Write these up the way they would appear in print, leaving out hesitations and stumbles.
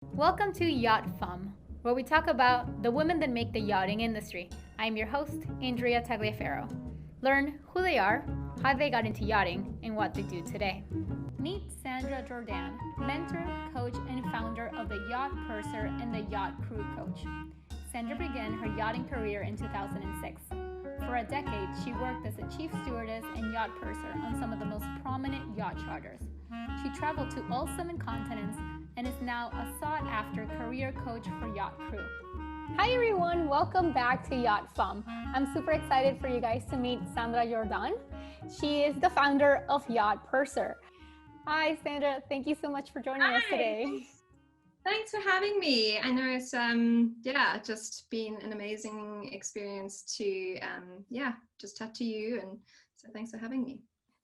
Welcome to Yacht Femme, where we talk about the women that make the yachting industry. I'm your host, Andrea Tagliaferro. Learn who they are, how they got into yachting, and what they do today. Meet Sandra Jordaan, mentor, coach, and founder of the Yacht Purser and the Yacht Crew Coach. Sandra began her yachting career in 2006. For a decade, she worked as a chief stewardess and yacht purser on some of the most prominent yacht charters. She traveled to all 7 continents and is now a sought-after career coach for yacht crew. Hi everyone, welcome back to Yacht Femme. I'm super excited for you guys to meet Sandra Jordaan. She is the founder of Yacht Purser. Hi Sandra, thank you so much for joining us today. Thanks for having me. I know it's just been an amazing experience to just chat to you, and so thanks for having me.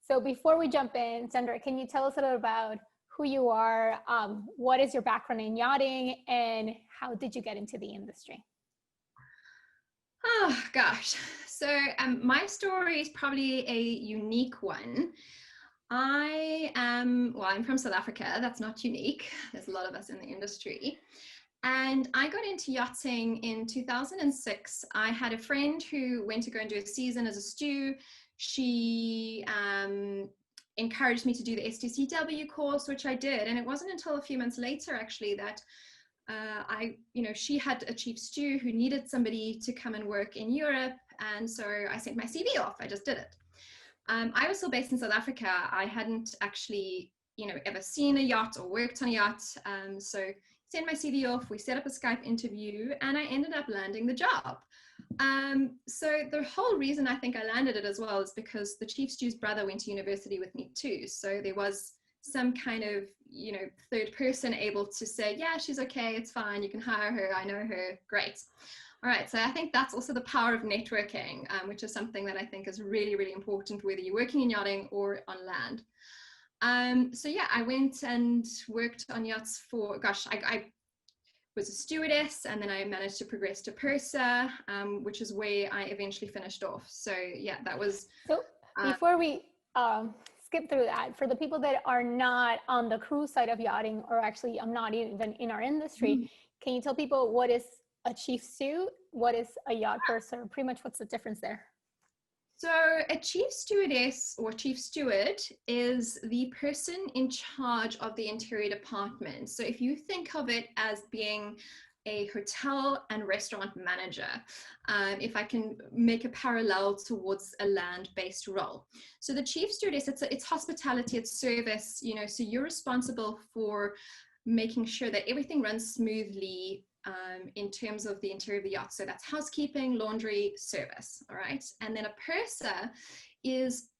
So before we jump in, Sandra, can you tell us a little about who you are, what is your background in yachting, and how did you get into the industry? Oh gosh, so my story is probably a unique one. I'm from South Africa. That's not unique. There's a lot of us in the industry. And I got into yachting in 2006. I had a friend who went to go and do a season as a stew. She encouraged me to do the STCW course, which I did. And it wasn't until a few months later, actually, that she had a chief stew who needed somebody to come and work in Europe. And so I sent my CV off. I just did it. I was still based in South Africa. I hadn't actually, ever seen a yacht or worked on a yacht. So sent my CV off. We set up a Skype interview, and I ended up landing the job. So the whole reason I think I landed it as well is because the chief stew's brother went to university with me too. So there was some kind of, third person able to say, yeah, she's okay. It's fine. You can hire her. I know her. Great. All right, so I think that's also the power of networking, which is something that I think is really, really important, whether you're working in yachting or on land. I went and worked on yachts for, I was a stewardess, and then I managed to progress to purser, which is where I eventually finished off. So yeah, that was... So before we skip through that, for the people that are not on the crew side of yachting, or actually I'm not even in our industry, can you tell people what is a chief stew, what is a yacht purser? Pretty much what's the difference there? So a chief stewardess or chief steward is the person in charge of the interior department. So if you think of it as being a hotel and restaurant manager, if I can make a parallel towards a land-based role. So the chief stewardess, it's hospitality, it's service, so you're responsible for making sure that everything runs smoothly in terms of the interior of the yacht. So that's housekeeping, laundry, service, all right? And then a purser is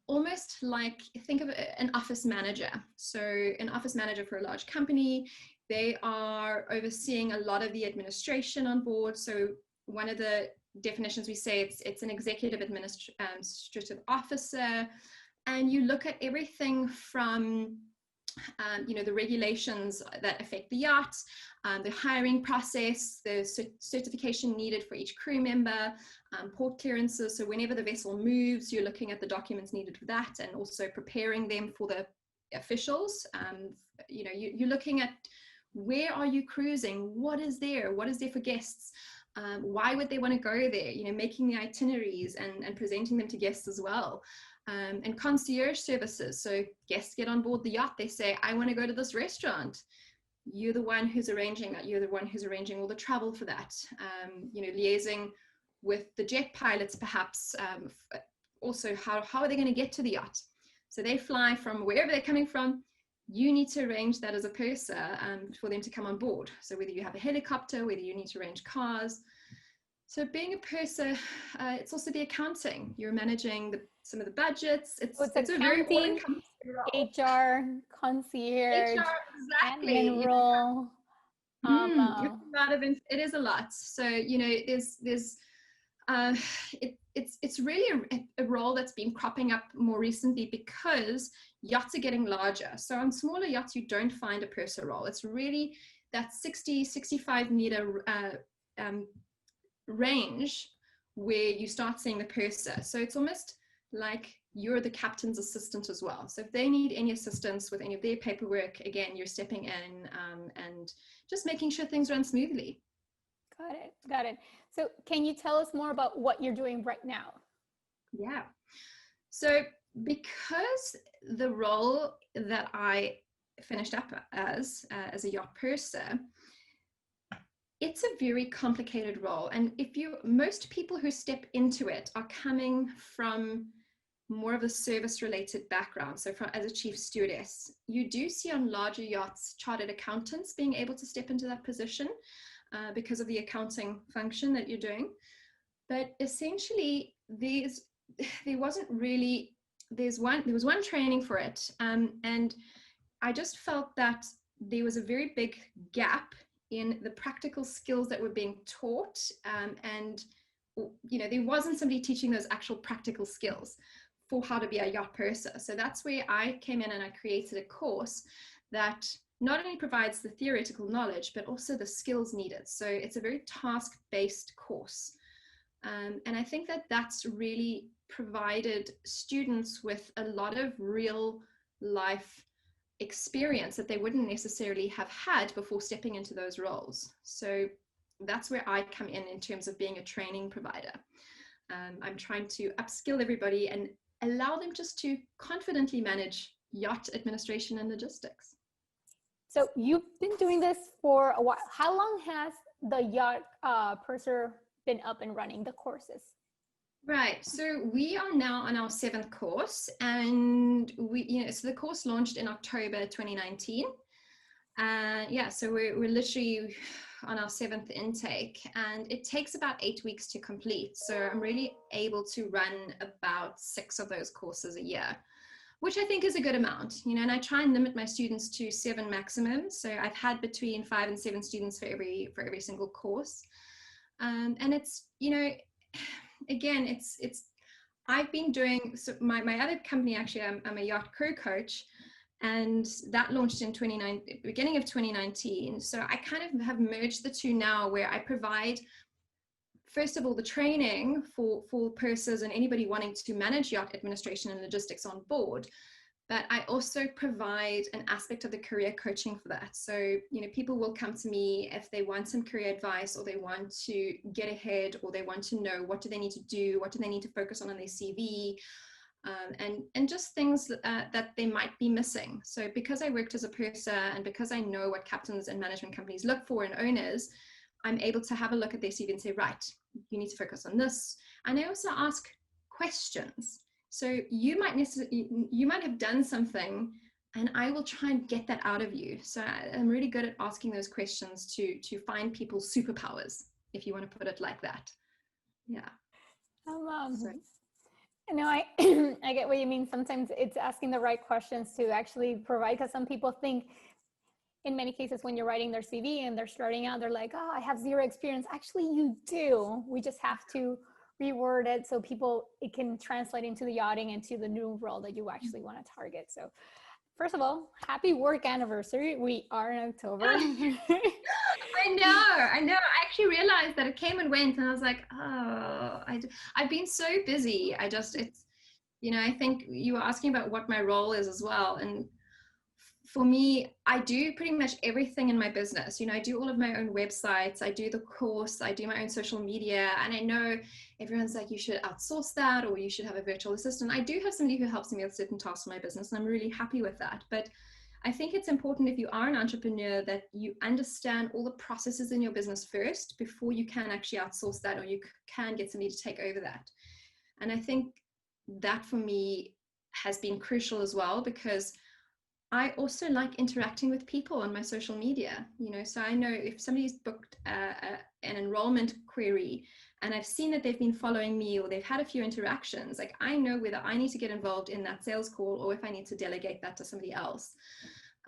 almost like, think of an office manager. So an office manager for a large company, they are overseeing a lot of the administration on board. So one of the definitions we say it's an executive administrative officer, and you look at everything from the regulations that affect the yacht, the hiring process, the certification needed for each crew member, port clearances. So whenever the vessel moves, you're looking at the documents needed for that, and also preparing them for the officials. You're looking at, where are you cruising? What is there for guests? Why would they want to go there? Making the itineraries and presenting them to guests as well. And concierge services. So guests get on board the yacht, they say, I want to go to this restaurant. You're the one who's arranging that. You're the one who's arranging all the travel for that. Liaising with the jet pilots, perhaps. Also, how are they going to get to the yacht? So they fly from wherever they're coming from. You need to arrange that as a purser for them to come on board. So whether you have a helicopter, whether you need to arrange cars. So being a purser, it's also the accounting. You're managing some of the budgets. It's a very all-encompassing role. HR, concierge, exactly. admin role. It is a lot. So it's really a role that's been cropping up more recently because yachts are getting larger. So on smaller yachts, you don't find a purser role. It's really that 60-65 meter range where you start seeing the purser. So it's almost like you're the captain's assistant as well. So if they need any assistance with any of their paperwork, again, you're stepping in and just making sure things run smoothly. Got it. So can you tell us more about what you're doing right now? Yeah. So because the role that I finished up as a yacht purser, it's a very complicated role. And most people who step into it are coming from more of a service related background. So as a chief stewardess, you do see on larger yachts, chartered accountants being able to step into that position because of the accounting function that you're doing. But essentially there was one training for it. And I just felt that there was a very big gap in the practical skills that were being taught. And there wasn't somebody teaching those actual practical skills for how to be a yacht purser. So that's where I came in and I created a course that not only provides the theoretical knowledge, but also the skills needed. So it's a very task-based course. And I think that that's really provided students with a lot of real life experience that they wouldn't necessarily have had before stepping into those roles. So that's where I come in terms of being a training provider. I'm trying to upskill everybody and allow them just to confidently manage yacht administration and logistics. So you've been doing this for a while. How long has the yacht purser been up and running, the courses? Right. So we are now on our 7th course, and so the course launched in October 2019. So we're literally on our 7th intake, and it takes about 8 weeks to complete. So I'm really able to run about 6 of those courses a year, which I think is a good amount, and I try and limit my students to 7 maximum. So I've had between 5 and 7 students for every single course. And it's, again, it's I've been doing, so my other company, actually, I'm a yacht crew coach, and that launched in beginning of 2019. So I kind of have merged the two now, where I provide, first of all, the training for pursers and anybody wanting to manage yacht administration and logistics on board. But I also provide an aspect of the career coaching for that. So, people will come to me if they want some career advice, or they want to get ahead, or they want to know what do they need to do, what do they need to focus on their CV, and just things that they might be missing. So because I worked as a purser, and because I know what captains and management companies look for in owners, I'm able to have a look at their CV and say, right, you need to focus on this. And I also ask questions. So you might have done something, and I will try and get that out of you. So I'm really good at asking those questions to find people's superpowers, if you want to put it like that. Yeah. No, I I get what you mean. Sometimes it's asking the right questions to actually provide, because some people think, in many cases, when you're writing their CV and they're starting out, they're like, oh, I have 0 experience. Actually, you do. We just have to reword it so it can translate into the yachting and to the new role that you actually want to target. So first of all, happy work anniversary. We are in October. I know. I actually realized that it came and went, and I was like, oh, I've been so busy. I think you were asking about what my role is as well. And for me, I do pretty much everything in my business. I do all of my own websites, I do the course, I do my own social media. And I know everyone's like, you should outsource that, or you should have a virtual assistant. I do have somebody who helps me with certain tasks in my business, and I'm really happy with that. But I think it's important, if you are an entrepreneur, that you understand all the processes in your business first before you can actually outsource that, or you can get somebody to take over that. And I think that for me has been crucial as well, because I also like interacting with people on my social media, so I know if somebody's booked an enrollment query, and I've seen that they've been following me, or they've had a few interactions, like I know whether I need to get involved in that sales call, or if I need to delegate that to somebody else.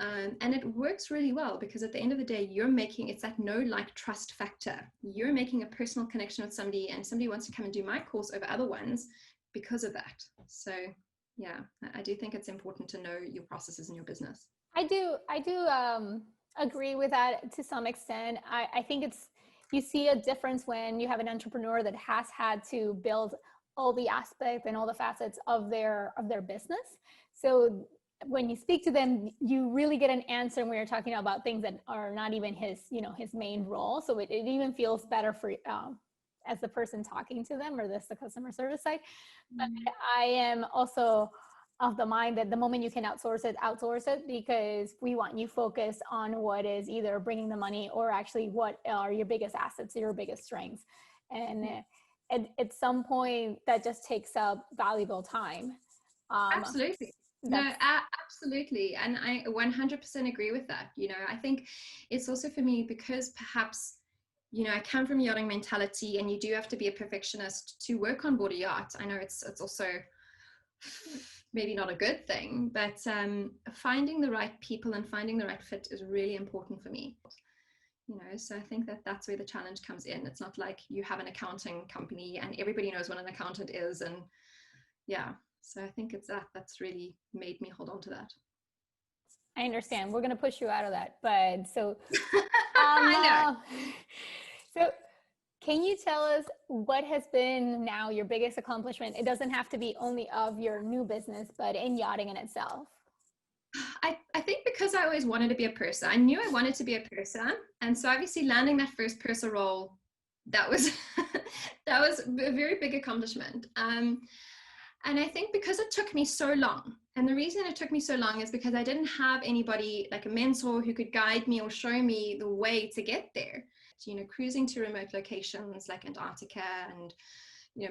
And it works really well, because at the end of the day, it's that know, like, trust factor. You're making a personal connection with somebody, and somebody wants to come and do my course over other ones because of that. So yeah, I do think it's important to know your processes in your business. I do agree with that to some extent. I think you see a difference when you have an entrepreneur that has had to build all the aspects and all the facets of their business. So when you speak to them, you really get an answer when you're talking about things that are not even his, his main role. So it even feels better for as the person talking to them, or the customer service side. But I am also of the mind that the moment you can outsource it, because we want you focused on what is either bringing the money or actually what are your biggest assets, your biggest strengths. And at some point that just takes up valuable time. Absolutely. No, absolutely. And I 100% agree with that. I think it's also for me because perhaps, I come from a yachting mentality, and you do have to be a perfectionist to work on board a yacht. I know it's also maybe not a good thing, but finding the right people and finding the right fit is really important for me. So I think that's where the challenge comes in. It's not like you have an accounting company and everybody knows what an accountant is, and so I think it's that's really made me hold on to that. I understand. We're going to push you out of that, but so I know. So can you tell us what has been now your biggest accomplishment? It doesn't have to be only of your new business, but in yachting in itself. I think because I always wanted to be a purser, I knew I wanted to be a purser. And so obviously landing that first purser role, that was that was a very big accomplishment. And I think because it took me so long, and the reason it took me so long is because I didn't have anybody like a mentor who could guide me or show me the way to get there. Cruising to remote locations like Antarctica and,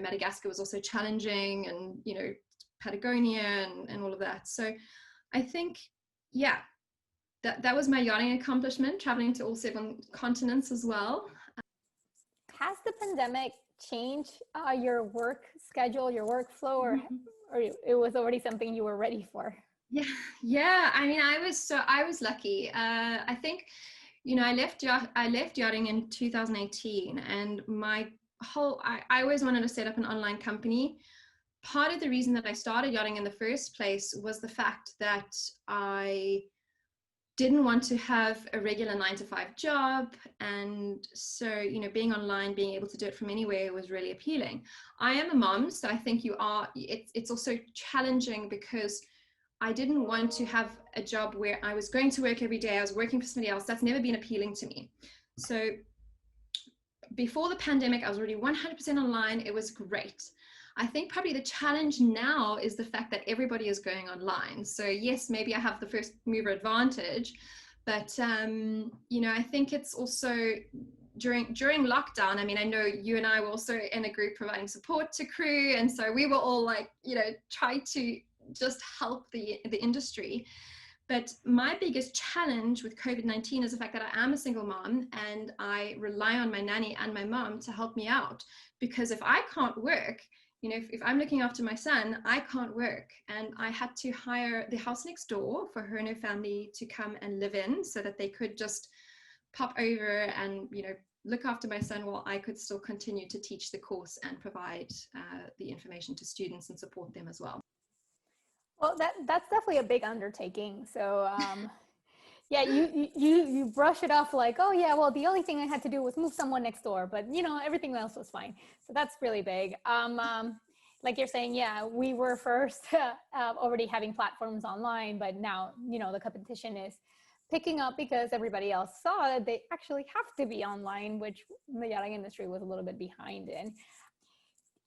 Madagascar was also challenging, and, Patagonia and all of that. So I think, that was my yachting accomplishment, traveling to all 7 continents as well. Has the pandemic changed your work schedule, your workflow, or it was already something you were ready for? Yeah. I mean, I was lucky. I think, I left yachting in 2018, and I always wanted to set up an online company. Part of the reason that I started yachting in the first place was the fact that I didn't want to have a regular 9-to-5 job. And so, being online, being able to do it from anywhere was really appealing. I am a mom, so I think it's also challenging because I didn't want to have a job where I was going to work every day. I was working for somebody else. That's never been appealing to me. So before the pandemic, I was already 100% online. It was great. I think probably the challenge now is the fact that everybody is going online. So yes, maybe I have the first mover advantage, but I think it's also during lockdown. I mean, I know you and I were also in a group providing support to crew, and so we were all like, try to just help the industry. But my biggest challenge with COVID-19 is the fact that I am a single mom, and I rely on my nanny and my mom to help me out, because if I can't work, if I'm looking after my son, I can't work. And I had to hire the house next door for her and her family to come and live in, so that they could just pop over and, look after my son while I could still continue to teach the course and provide the information to students and support them as well. Well, that's definitely a big undertaking. So yeah, you brush it off like, oh yeah, well, the only thing I had to do was move someone next door, but everything else was fine. So that's really big. Like you're saying, yeah, we were first already having platforms online, but now, the competition is picking up because everybody else saw that they actually have to be online, which the yachting industry was a little bit behind in.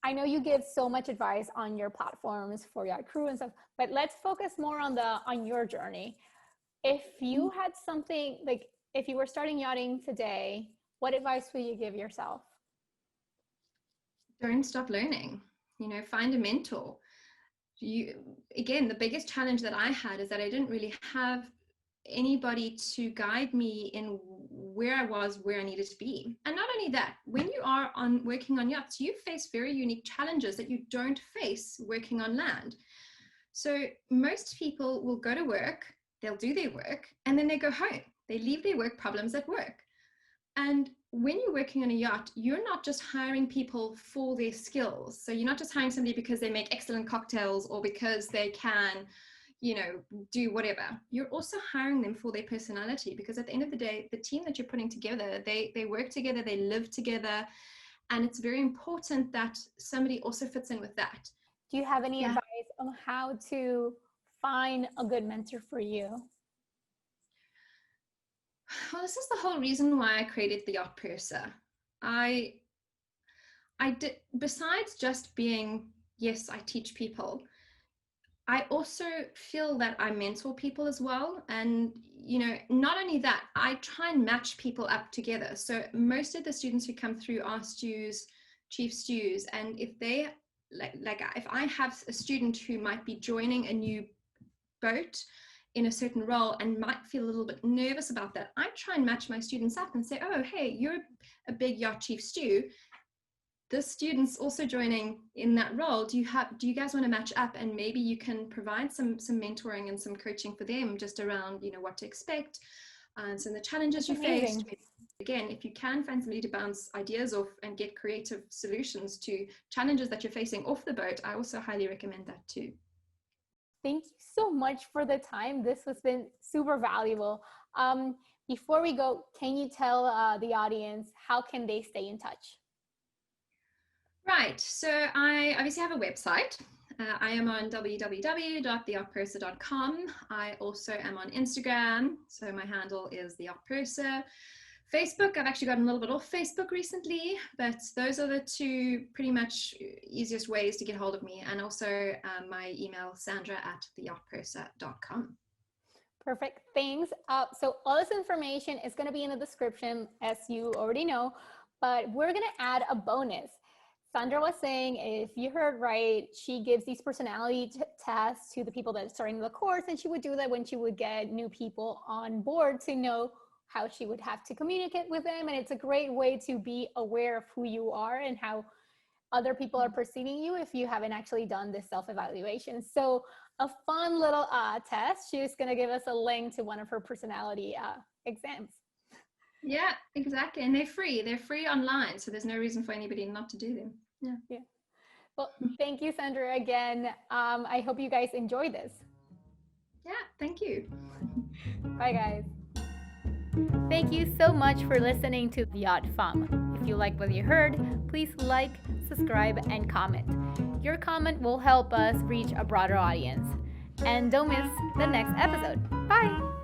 I know you give so much advice on your platforms for yacht crew and stuff, but let's focus more on your journey. If you had something, like if you were starting yachting today, what advice would you give yourself? Don't stop learning. Find a mentor. Again, the biggest challenge that I had is that I didn't really have anybody to guide me in where I needed to be. And not only that, when you are working on yachts, you face very unique challenges that you don't face working on land. So most people will go to work, they'll do their work, and then they go home. They leave their work problems at work. And when you're working on a yacht, you're not just hiring people for their skills. So you're not just hiring somebody because they make excellent cocktails or because they can, do whatever. You're also hiring them for their personality, because at the end of the day, the team that you're putting together, they work together, they live together. And it's very important that somebody also fits in with that. Do you have any advice on how to find a good mentor for you? Well, this is the whole reason why I created the Yacht Purser. I did, besides just being, yes, I teach people, I also feel that I mentor people as well. And, not only that, I try and match people up together. So most of the students who come through are stews, chief stews. And if they, like if I have a student who might be joining a new boat in a certain role and might feel a little bit nervous about that, I try and match my students up and say, oh, hey, you're a big yacht chief stew. The students also joining in that role, do you guys want to match up, and maybe you can provide some mentoring and some coaching for them just around what to expect and some of the challenges you faced. Again, if you can find somebody to bounce ideas off and get creative solutions to challenges that you're facing off the boat, I also highly recommend that too. Thank you so much for the time. This has been super valuable. Before we go, can you tell the audience how can they stay in touch? Right, so I obviously have a website. I am on www.theyachtpurser.com. I also am on Instagram, so my handle is the Yacht Purser. Facebook, I've actually gotten a little bit off Facebook recently, but those are the two pretty much easiest ways to get hold of me. And also my email, sandra@theyachtpurser.com. Perfect, thanks. So all this information is going to be in the description, as you already know, but we're going to add a bonus. Sandra was saying, if you heard right, she gives these personality tests to the people that are starting the course, and she would do that when she would get new people on board to know how she would have to communicate with them. And it's a great way to be aware of who you are and how other people are perceiving you if you haven't actually done this self-evaluation. So a fun little test. She's going to give us a link to one of her personality exams. Yeah, exactly. And they're free online. So there's no reason for anybody not to do them. Yeah. Well, thank you, Sandra, again. I hope you guys enjoyed this. Yeah, thank you. Bye, guys. Thank you so much for listening to Yacht Femme. If you like what you heard, please like, subscribe, and comment. Your comment will help us reach a broader audience. And don't miss the next episode. Bye!